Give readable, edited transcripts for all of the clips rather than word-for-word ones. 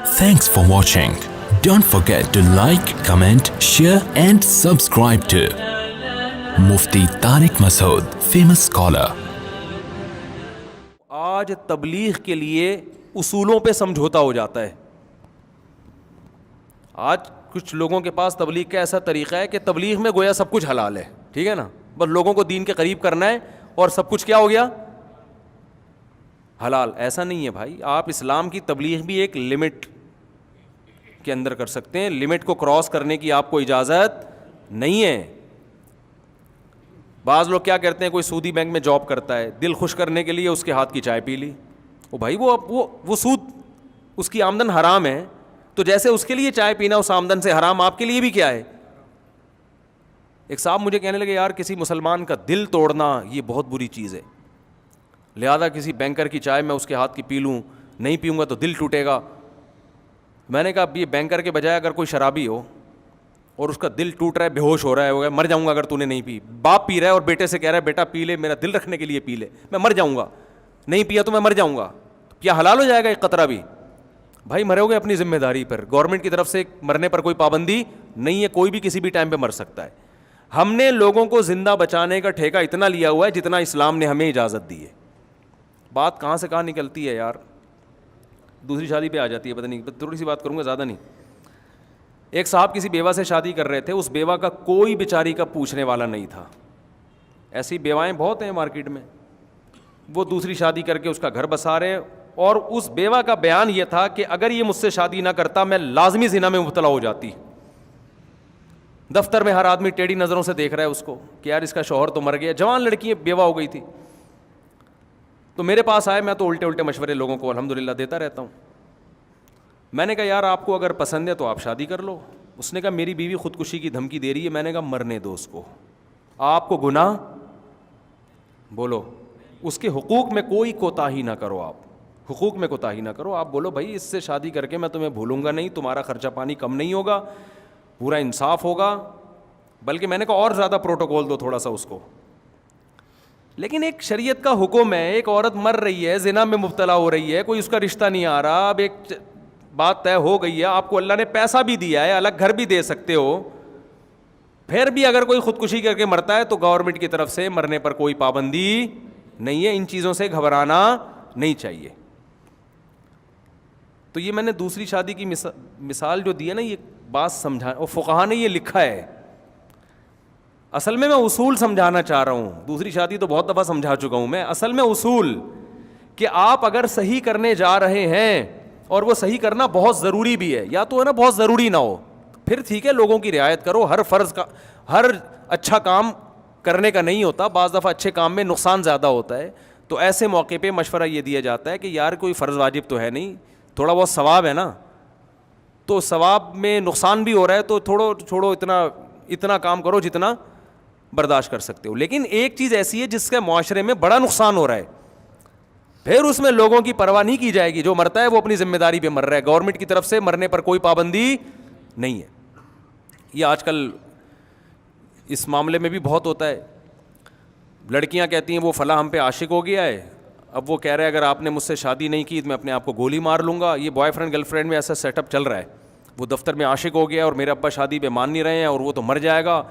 Thanks for watching. Don't forget to like, comment, share and subscribe to Mufti Tariq Masood, famous scholar. آج تبلیغ کے لیے اصولوں پہ سمجھوتا ہو جاتا ہے. آج کچھ لوگوں کے پاس تبلیغ کا ایسا طریقہ ہے کہ تبلیغ میں گویا سب کچھ حلال ہے, ٹھیک ہے نا, بس لوگوں کو دین کے قریب کرنا ہے اور سب کچھ کیا ہو گیا, حلال. ایسا نہیں ہے بھائی, آپ اسلام کی تبلیغ بھی ایک لمٹ کے اندر کر سکتے ہیں, لمٹ کو کراس کرنے کی آپ کو اجازت نہیں ہے. بعض لوگ کیا کرتے ہیں, کوئی سودی بینک میں جاب کرتا ہے, دل خوش کرنے کے لیے اس کے ہاتھ کی چائے پی لی. او بھائی وہ سود, اس کی آمدن حرام ہے, تو جیسے اس کے لیے چائے پینا اس آمدن سے حرام, آپ کے لیے بھی کیا ہے. ایک صاحب مجھے کہنے لگے, یار کسی مسلمان کا دل توڑنا یہ بہت بری چیز ہے, لہذا کسی بینکر کی چائے میں اس کے ہاتھ کی پی لوں, نہیں پیوں گا تو دل ٹوٹے گا. میں نے کہا اب یہ بینکر کے بجائے اگر کوئی شرابی ہو اور اس کا دل ٹوٹ رہا ہے, بے ہوش ہو رہا ہے, مر جاؤں گا اگر تو نے نہیں پی, باپ پی رہا ہے اور بیٹے سے کہہ رہا ہے بیٹا پی لے, میرا دل رکھنے کے لیے پی لے, میں مر جاؤں گا, نہیں پیا تو میں مر جاؤں گا, کیا حلال ہو جائے گا ایک قطرہ بھی؟ بھائی مرو گے اپنی ذمہ داری پر, گورنمنٹ کی طرف سے مرنے پر کوئی پابندی نہیں ہے, کوئی بھی کسی بھی ٹائم پہ مر سکتا ہے. ہم نے لوگوں کو زندہ بچانے کا ٹھیکہ اتنا لیا ہوا ہے جتنا اسلام نے ہمیں اجازت دی ہے. بات کہاں سے کہاں نکلتی ہے یار, دوسری شادی پہ آ جاتی ہے. پتہ نہیں, تھوڑی سی بات کروں گا, زیادہ نہیں. ایک صاحب کسی بیوہ سے شادی کر رہے تھے, اس بیوہ کا کوئی بیچاری کا پوچھنے والا نہیں تھا. ایسی بیوائیں بہت ہیں مارکیٹ میں, وہ دوسری شادی کر کے اس کا گھر بسا رہے, اور اس بیوہ کا بیان یہ تھا کہ اگر یہ مجھ سے شادی نہ کرتا میں لازمی زنا میں مبتلا ہو جاتی. دفتر میں ہر آدمی ٹیڑھی نظروں سے دیکھ رہا ہے اس کو کہ یار اس کا شوہر تو مر گیا, جوان لڑکی بیوہ ہو گئی تھی. تو میرے پاس آئے, میں تو الٹے مشورے لوگوں کو الحمدللہ دیتا رہتا ہوں. میں نے کہا یار آپ کو اگر پسند ہے تو آپ شادی کر لو. اس نے کہا میری بیوی خودکشی کی دھمکی دے رہی ہے. میں نے کہا مرنے دو اس کو, آپ کو گناہ, بولو اس کے حقوق میں کوئی کوتاہی نہ کرو, آپ حقوق میں کوتاہی نہ کرو. آپ بولو بھائی اس سے شادی کر کے میں تمہیں بھولوں گا نہیں, تمہارا خرچہ پانی کم نہیں ہوگا, پورا انصاف ہوگا, بلکہ میں نے کہا اور زیادہ پروٹوکول دو تھوڑا سا اس کو. لیکن ایک شریعت کا حکم ہے, ایک عورت مر رہی ہے, زنا میں مبتلا ہو رہی ہے, کوئی اس کا رشتہ نہیں آ رہا, اب ایک بات طے ہو گئی ہے, آپ کو اللہ نے پیسہ بھی دیا ہے, الگ گھر بھی دے سکتے ہو, پھر بھی اگر کوئی خودکشی کر کے مرتا ہے تو گورنمنٹ کی طرف سے مرنے پر کوئی پابندی نہیں ہے. ان چیزوں سے گھبرانا نہیں چاہیے. تو یہ میں نے دوسری شادی کی مثال جو دی ہے نا, یہ بات سمجھا, اور فقہا نے یہ لکھا ہے. اصل میں اصول سمجھانا چاہ رہا ہوں, دوسری شادی تو بہت دفعہ سمجھا چکا ہوں میں. اصل میں اصول کہ آپ اگر صحیح کرنے جا رہے ہیں اور وہ صحیح کرنا بہت ضروری بھی ہے, یا تو ہے نا بہت ضروری نہ ہو, پھر ٹھیک ہے لوگوں کی رعایت کرو. ہر فرض کا, ہر اچھا کام کرنے کا نہیں ہوتا, بعض دفعہ اچھے کام میں نقصان زیادہ ہوتا ہے. تو ایسے موقع پہ مشورہ یہ دیا جاتا ہے کہ یار کوئی فرض واجب تو ہے نہیں, تھوڑا بہت ثواب ہے نا, تو ثواب میں نقصان بھی ہو رہا ہے تو چھوڑو اتنا کام کرو جتنا برداشت کر سکتے ہو. لیکن ایک چیز ایسی ہے جس کے معاشرے میں بڑا نقصان ہو رہا ہے, پھر اس میں لوگوں کی پرواہ نہیں کی جائے گی. جو مرتا ہے وہ اپنی ذمہ داری پہ مر رہا ہے, گورنمنٹ کی طرف سے مرنے پر کوئی پابندی نہیں ہے. یہ آج کل اس معاملے میں بھی بہت ہوتا ہے. لڑکیاں کہتی ہیں وہ فلاں ہم پہ عاشق ہو گیا ہے, اب وہ کہہ رہے ہیں اگر آپ نے مجھ سے شادی نہیں کی تو میں اپنے آپ کو گولی مار لوں گا. یہ بوائے فرینڈ گرل فرینڈ میں ایسا سیٹ اپ چل رہا ہے. وہ دفتر میں عاشق ہو گیا اور میرے ابا شادی پہ مان نہیں رہے ہیں اور وہ تو مر جائے گا.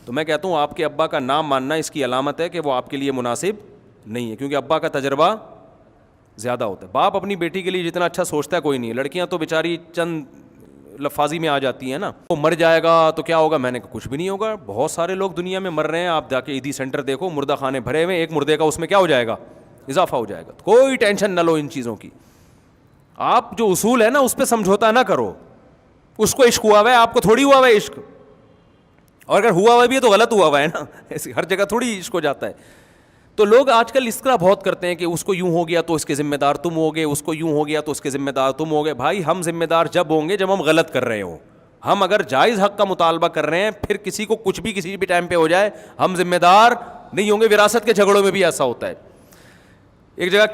تو میں کہتا ہوں آپ کے ابا کا نام ماننا اس کی علامت ہے کہ وہ آپ کے لیے مناسب نہیں ہے, کیونکہ ابا کا تجربہ زیادہ ہوتا ہے. باپ اپنی بیٹی کے لیے جتنا اچھا سوچتا ہے کوئی نہیں. لڑکیاں تو بیچاری چند لفاظی میں آ جاتی ہیں نا, وہ مر جائے گا تو کیا ہوگا. میں نے کہا کچھ بھی نہیں ہوگا, بہت سارے لوگ دنیا میں مر رہے ہیں. آپ جا کے عیدی سینٹر دیکھو, مردہ خانے بھرے ہوئے, ایک مردے کا اس میں کیا ہو جائے گا, اضافہ ہو جائے گا. کوئی ٹینشن نہ لو ان چیزوں کی. آپ جو اصول ہے نا اس پہ سمجھوتا نہ کرو. اس کو عشق ہوا ہوا ہے, آپ کو تھوڑی ہوا ہوا ہے عشق, اور اگر ہوا ہوا بھی ہے تو غلط ہوا ہوا ہے نا, ایسی ہر جگہ تھوڑی عشق ہو جاتا ہے. تو لوگ آج کل اس طرح بہت کرتے ہیں کہ اس کو یوں ہو گیا تو اس کے ذمہ دار تم ہوگے, اس کو یوں ہو گیا تو اس کے ذمہ دار تم ہوگے. بھائی ہم ذمہ دار جب ہوں گے جب ہم غلط کر رہے ہوں. ہم اگر جائز حق کا مطالبہ کر رہے ہیں, پھر کسی کو کچھ بھی کسی بھی ٹائم پہ ہو جائے, ہم ذمہ دار نہیں ہوں گے. وراثت کے جھگڑوں میں بھی ایسا ہوتا ہے. ایک جگہ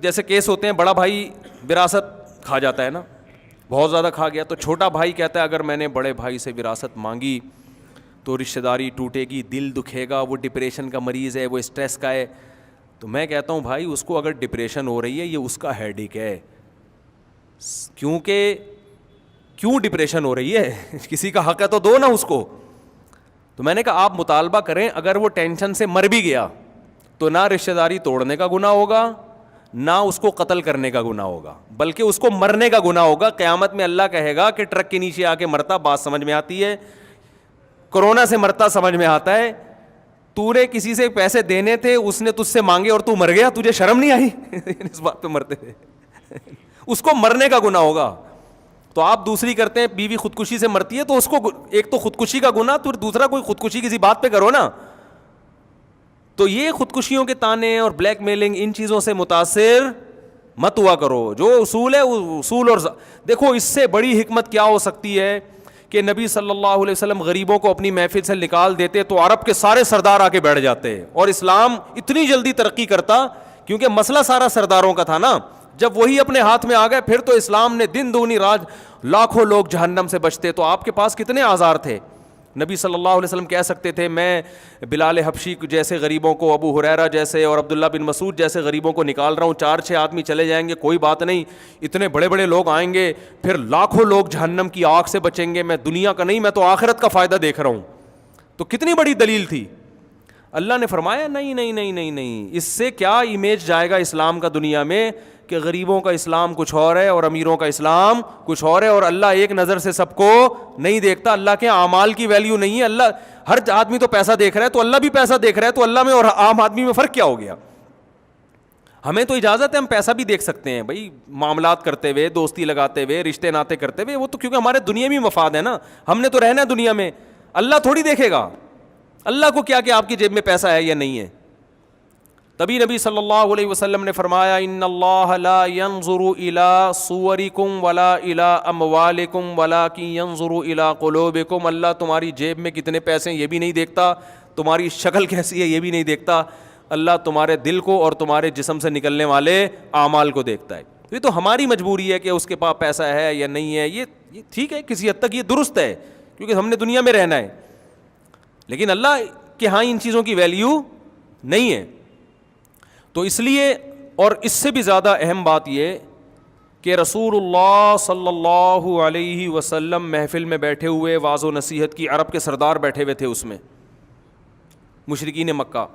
جیسے کیس ہوتے ہیں, بڑا بھائی وراثت کھا جاتا ہے نا, بہت زیادہ کھا گیا, تو چھوٹا بھائی کہتا ہے اگر میں نے بڑے بھائی سے وراثت مانگی تو رشتہ داری ٹوٹے گی, دل دکھے گا, وہ ڈپریشن کا مریض ہے, وہ اسٹریس کا ہے. تو میں کہتا ہوں بھائی اس کو اگر ڈپریشن ہو رہی ہے یہ اس کا ہیڈیک ہے, کیونکہ کیوں ڈپریشن ہو رہی ہے؟ کسی کا حق ہے تو دو نا اس کو. تو میں نے کہا آپ مطالبہ کریں, اگر وہ ٹینشن سے مر بھی گیا تو نہ رشتہ داری توڑنے کا گناہ ہوگا, نہ اس کو قتل کرنے کا گناہ ہوگا, بلکہ اس کو مرنے کا گناہ ہوگا. قیامت میں اللہ کہے گا کہ ٹرک کے نیچے آ کے مرتا, بات سمجھ میں آتی ہے, کورونا سے مرتا سمجھ میں آتا ہے, تو نے کسی سے پیسے دینے تھے, اس نے تجھ سے مانگے اور تو مر گیا, تجھے شرم نہیں آئی اس بات پہ مرتے تھے؟ اس کو مرنے کا گناہ ہوگا. تو آپ دوسری کرتے ہیں, بیوی خودکشی سے مرتی ہے تو اس کو ایک تو خودکشی کا گناہ, تو دوسرا کوئی خودکشی کسی بات پہ کرو نا. تو یہ خودکشیوں کے تانے اور بلیک میلنگ, ان چیزوں سے متاثر مت ہوا کرو. جو اصول ہے اصول. اور دیکھو اس سے بڑی حکمت کیا ہو سکتی ہے کہ نبی صلی اللہ علیہ وسلم غریبوں کو اپنی محفل سے نکال دیتے تو عرب کے سارے سردار آ کے بیٹھ جاتے, اور اسلام اتنی جلدی ترقی کرتا, کیونکہ مسئلہ سارا سرداروں کا تھا نا. جب وہی اپنے ہاتھ میں آ گئے پھر تو اسلام نے دن دگنی رات, لاکھوں لوگ جہنم سے بچتے. تو آپ کے پاس کتنے آزار تھے. نبی صلی اللہ علیہ وسلم کہہ سکتے تھے میں بلال حبشی جیسے غریبوں کو, ابو ہریرہ جیسے اور عبداللہ بن مسعود جیسے غریبوں کو نکال رہا ہوں, 4-6 آدمی چلے جائیں گے کوئی بات نہیں, اتنے بڑے بڑے لوگ آئیں گے, پھر لاکھوں لوگ جہنم کی آگ سے بچیں گے, میں دنیا کا نہیں, میں تو آخرت کا فائدہ دیکھ رہا ہوں. تو کتنی بڑی دلیل تھی. اللہ نے فرمایا نہیں نہیں نہیں نہیں نہیں, اس سے کیا امیج جائے گا اسلام کا دنیا میں کہ غریبوں کا اسلام کچھ اور ہے اور امیروں کا اسلام کچھ اور ہے, اور اللہ ایک نظر سے سب کو نہیں دیکھتا. اللہ کے اعمال کی ویلیو نہیں ہے. اللہ ہر آدمی تو پیسہ دیکھ رہا ہے, تو اللہ بھی پیسہ دیکھ رہا ہے, تو اللہ میں اور عام آدمی میں فرق کیا ہو گیا؟ ہمیں تو اجازت ہے, ہم پیسہ بھی دیکھ سکتے ہیں بھائی, معاملات کرتے ہوئے, دوستی لگاتے ہوئے, رشتے ناتے کرتے ہوئے, وہ تو کیونکہ ہمارے دنیاوی مفاد ہے نا, ہم نے تو رہنا ہے دنیا میں. اللہ تھوڑی دیکھے گا, اللہ کو کیا کہ آپ کی جیب میں پیسہ ہے یا نہیں ہے. تبھی نبی صلی اللہ علیہ وسلم نے فرمایا ان اللہ لا ينظر الى صورکم ولا الى اموالکم ولکن ينظر الى قلوبکم. اللہ تمہاری جیب میں کتنے پیسے ہیں یہ بھی نہیں دیکھتا, تمہاری شکل کیسی ہے یہ بھی نہیں دیکھتا, اللہ تمہارے دل کو اور تمہارے جسم سے نکلنے والے اعمال کو دیکھتا ہے. یہ تو ہماری مجبوری ہے کہ اس کے پاس پیسہ ہے یا نہیں ہے, یہ ٹھیک ہے, کسی حد تک یہ درست ہے کیونکہ ہم نے دنیا میں رہنا ہے, لیکن اللہ کے ہاں ان چیزوں کی ویلیو نہیں ہے. تو اس لیے, اور اس سے بھی زیادہ اہم بات یہ کہ رسول اللہ صلی اللہ علیہ وسلم محفل میں بیٹھے ہوئے واعظ و نصیحت کی, عرب کے سردار بیٹھے ہوئے تھے اس میں, مشرکین مکہ.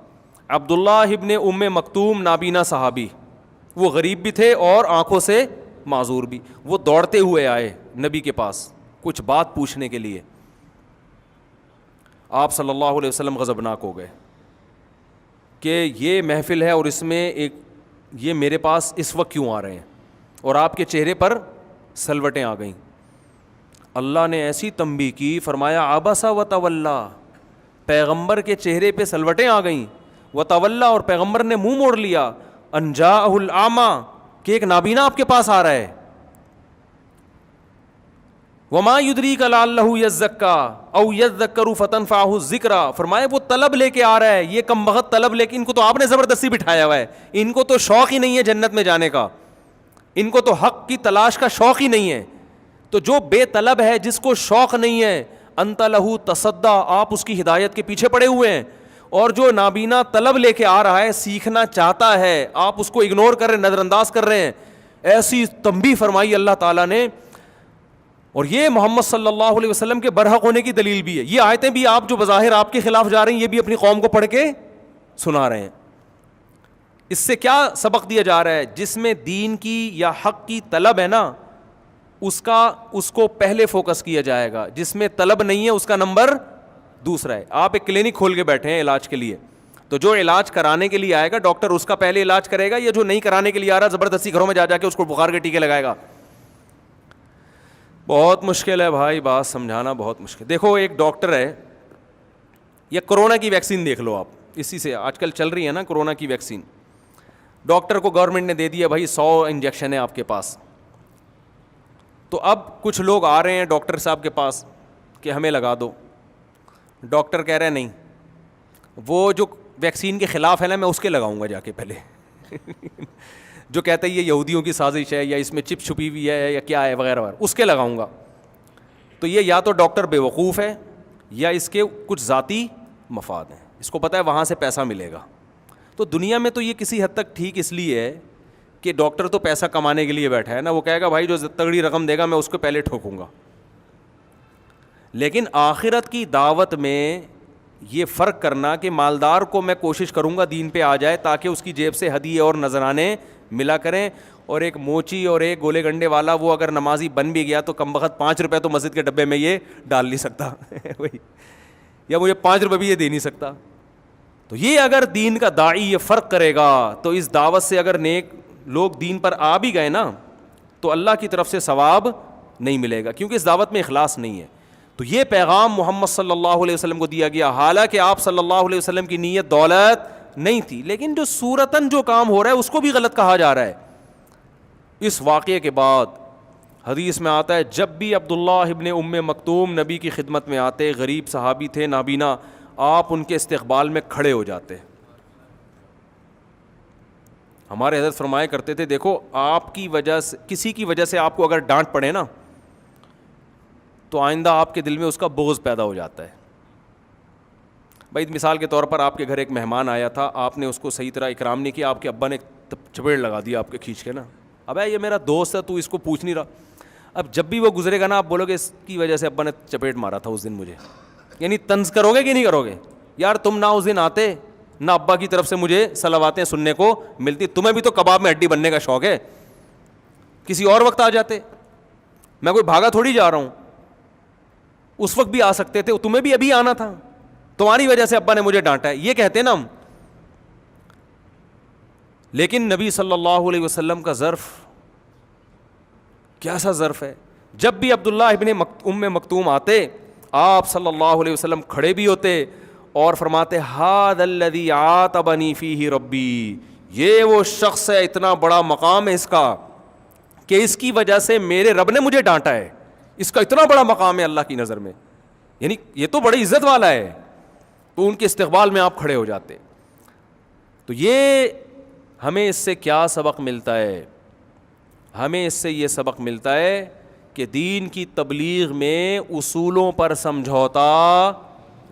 عبداللہ ابن ام مکتوم نابینا صحابی, وہ غریب بھی تھے اور آنکھوں سے معذور بھی, وہ دوڑتے ہوئے آئے نبی کے پاس کچھ بات پوچھنے کے لیے. آپ صلی اللہ علیہ وسلم غضبناک ہو گئے کہ یہ محفل ہے اور اس میں ایک یہ میرے پاس اس وقت کیوں آ رہے ہیں, اور آپ کے چہرے پر سلوٹیں آ گئیں. اللہ نے ایسی تنبیہ کی, فرمایا عبسا و تولا, پیغمبر کے چہرے پہ سلوٹیں آ گئیں, و تولا, اور پیغمبر نے منہ موڑ لیا, ان جاءہ الاعمی, کہ ایک نابینا آپ کے پاس آ رہا ہے. وما یدریک لعلہ یزکا او یذکر فتنفعہ الذکرى, فرمائے وہ طلب لے کے آ رہا ہے, یہ کم بخت طلب لے کے, ان کو تو آپ نے زبردستی بٹھایا ہوا ہے, ان کو تو شوق ہی نہیں ہے جنت میں جانے کا, ان کو تو حق کی تلاش کا شوق ہی نہیں ہے. تو جو بے طلب ہے, جس کو شوق نہیں ہے, انت لہ تصدی, آپ اس کی ہدایت کے پیچھے پڑے ہوئے ہیں. اور جو نابینا طلب لے کے آ رہا ہے, سیکھنا چاہتا ہے, آپ اس کو اگنور کر رہے ہیں, نظر انداز کر رہے ہیں. ایسی تنبیہ فرمائی اللہ تعالیٰ نے, اور یہ محمد صلی اللہ علیہ وسلم کے برحق ہونے کی دلیل بھی ہے. یہ آیتیں بھی آپ جو بظاہر آپ کے خلاف جا رہی ہیں, یہ بھی اپنی قوم کو پڑھ کے سنا رہے ہیں. اس سے کیا سبق دیا جا رہا ہے؟ جس میں دین کی یا حق کی طلب ہے نا, اس کو پہلے فوکس کیا جائے گا. جس میں طلب نہیں ہے اس کا نمبر دوسرا ہے. آپ ایک کلینک کھول کے بیٹھے ہیں علاج کے لیے, تو جو علاج کرانے کے لیے آئے گا ڈاکٹر اس کا پہلے علاج کرے گا, یا جو نہیں کرانے کے لیے آ رہا زبردستی گھروں میں جا کے اس کو بخار کے ٹیکے لگائے گا؟ بہت مشکل ہے بھائی, بات سمجھانا بہت مشکل. دیکھو ایک ڈاکٹر ہے, یا کرونا کی ویکسین دیکھ لو آپ, اسی سے آج کل چل رہی ہے نا کرونا کی ویکسین. ڈاکٹر کو گورنمنٹ نے دے دیا بھائی 100 انجیکشن ہے آپ کے پاس. تو اب کچھ لوگ آ رہے ہیں ڈاکٹر صاحب کے پاس کہ ہمیں لگا دو. ڈاکٹر کہہ رہے ہیں نہیں, وہ جو ویکسین کے خلاف ہے نا, میں اس کے لگاؤں گا جا کے پہلے. جو کہتا ہے یہ یہودیوں کی سازش ہے, یا اس میں چپ چھپی ہوئی ہے, یا کیا ہے وغیرہ وغیرہ, اس کے لگاؤں گا. تو یہ یا تو ڈاکٹر بے وقوف ہے, یا اس کے کچھ ذاتی مفاد ہیں, اس کو پتہ ہے وہاں سے پیسہ ملے گا. تو دنیا میں تو یہ کسی حد تک ٹھیک اس لیے ہے کہ ڈاکٹر تو پیسہ کمانے کے لیے بیٹھا ہے نا, وہ کہے گا بھائی جو تگڑی رقم دے گا میں اس کو پہلے ٹھوکوں گا. لیکن آخرت کی دعوت میں یہ فرق کرنا کہ مالدار کو میں کوشش کروں گا دین پہ آ جائے تاکہ اس کی جیب سے ہدیے اور نذرانے ملا کریں, اور ایک موچی اور ایک گولے گنڈے والا وہ اگر نمازی بن بھی گیا تو کم وقت 5 روپے تو مسجد کے ڈبے میں یہ ڈال نہیں سکتا وہی, یا مجھے 5 روپے بھی یہ دے نہیں سکتا. تو یہ اگر دین کا داعی یہ فرق کرے گا تو اس دعوت سے اگر نیک لوگ دین پر آ بھی گئے نا تو اللہ کی طرف سے ثواب نہیں ملے گا, کیونکہ اس دعوت میں اخلاص نہیں ہے. تو یہ پیغام محمد صلی اللہ علیہ وسلم کو دیا گیا, حالانکہ آپ صلی اللہ علیہ وسلم کی نیت دولت نہیں تھی, لیکن جو صورتاً جو کام ہو رہا ہے اس کو بھی غلط کہا جا رہا ہے. اس واقعے کے بعد حدیث میں آتا ہے جب بھی عبداللہ ابن ام مکتوم نبی کی خدمت میں آتے, غریب صحابی تھے نابینا, آپ ان کے استقبال میں کھڑے ہو جاتے. ہمارے حضرت فرمایا کرتے تھے دیکھو آپ کی وجہ سے, کسی کی وجہ سے آپ کو اگر ڈانٹ پڑے نا تو آئندہ آپ کے دل میں اس کا بغض پیدا ہو جاتا ہے. بھائی مثال کے طور پر آپ کے گھر ایک مہمان آیا تھا, آپ نے اس کو صحیح طرح اکرام نہیں کیا, آپ کے ابا نے چپیڑ لگا دیا آپ کے کھینچ کے نا, ابے یہ میرا دوست ہے تو اس کو پوچھ نہیں رہا. اب جب بھی وہ گزرے گا نا آپ بولو گے اس کی وجہ سے ابا نے چپیٹ مارا تھا اس دن مجھے, یعنی طنز کرو گے کہ نہیں کرو گے؟ یار تم نہ اس دن آتے نہ ابا کی طرف سے مجھے صلواتیں سننے کو ملتی, تمہیں بھی تو کباب میں ہڈی بننے کا شوق ہے, کسی اور وقت آ جاتے, میں کوئی بھاگا تھوڑی جا رہا ہوں, اس وقت بھی آ سکتے تھے, تمہیں بھی ابھی آنا تھا, تمہاری وجہ سے ابا نے مجھے ڈانٹا ہے, یہ کہتے نا ہم. لیکن نبی صلی اللہ علیہ وسلم کا ظرف کیسا ظرف ہے, جب بھی عبداللہ ابن ام مکتوم آتے آپ صلی اللہ علیہ وسلم کھڑے بھی ہوتے اور فرماتے ھذا الذی عاتبنی فیہ ربی, یہ وہ شخص ہے, اتنا بڑا مقام ہے اس کا کہ اس کی وجہ سے میرے رب نے مجھے ڈانٹا ہے, اس کا اتنا بڑا مقام ہے اللہ کی نظر میں, یعنی یہ تو بڑی عزت والا ہے. تو ان کے استقبال میں آپ کھڑے ہو جاتے. تو یہ ہمیں اس سے کیا سبق ملتا ہے؟ ہمیں اس سے یہ سبق ملتا ہے کہ دین کی تبلیغ میں اصولوں پر سمجھوتا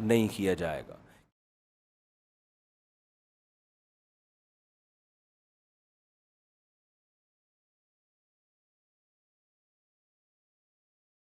نہیں کیا جائے گا.